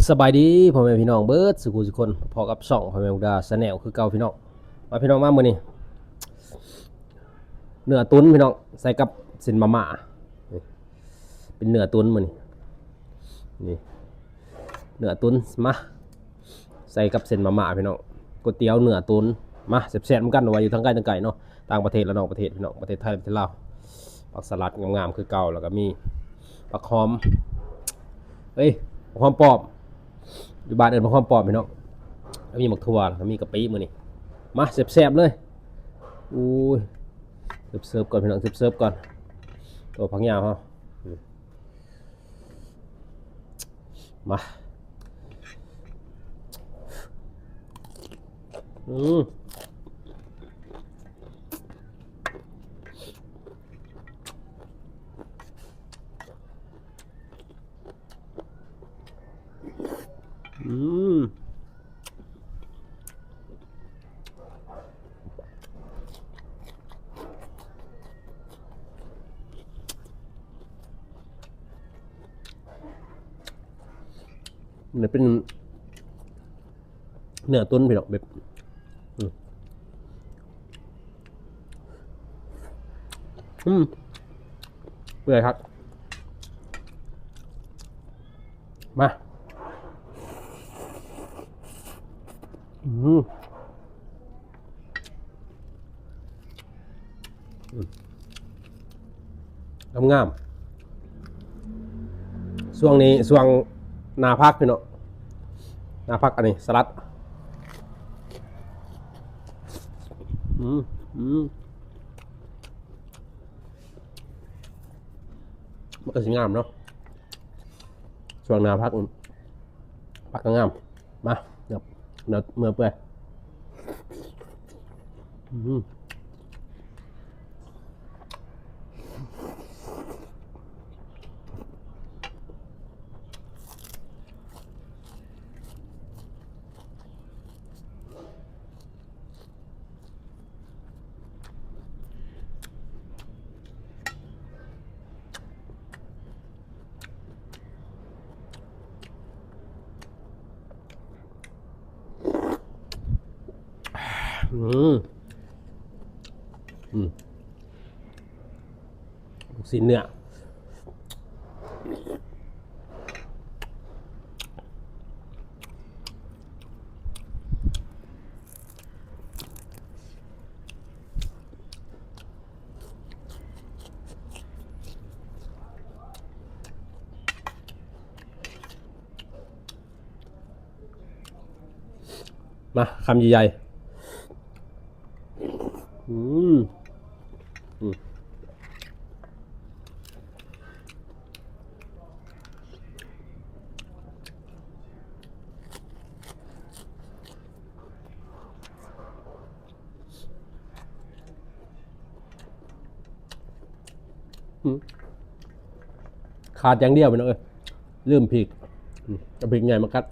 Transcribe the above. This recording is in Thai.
สบายดีพ่อแม่พี่น้องเบิร์ดสุขุสุคนพอกับช่องพ่อแม่บุดาสแนลคือเก่าพี่น้องมาพี่น้องมามื้อนี้เนื้อตุ๋นพี่น้องใส่กับเส้นมาม่านี่เป็นเนื้อตุ๋นมื้อนี้นี่เนื้อตุ๋นมาใส่กับเส้นมาม่าพี่น้องก๋วยเตี๋ยวเนื้อตุ๋นมาแซ่บๆเหมือนกันว่าอยู่ทั้งไกลทั้งไกลเนาะต่างประเทศและนอกประเทศพี่น้องประเทศไทยประเทศลาวผักสลัดงามๆคือเก่าแล้วก็มีผักหอมเฮ้ยผักหอมปอบอยู่บ้านเอิ้นผักหอมปอบพี่น้องแล้วมีหมักถั่วแล้วมีกะปิมื้อนี้มาแซ่บๆเลยอู้ยเสิร์ฟก่อนพี่น้องเสิร์ฟก่อนตัวผักยาวเฮามาอืมอืมเนี่ยเป็นเนื้อตุ๋นพี่น้องแบบเปื่อยครับมาอืมงามช่วงนี้ช่วงนาพักพี่น้องนาพักอันนี้สลัดอืมอืมมันก็สิงามเนาะช่วงนาพักพักก็งามมาเดี๋ยวเมื่อเปื่อยอืมอืมอืมลูกชิ้นเนื้อมาคำใหญ่ๆอืมขาดอย่างเดียวไปน้องเอ้ยลืมพริกเอาพริกไงมากัด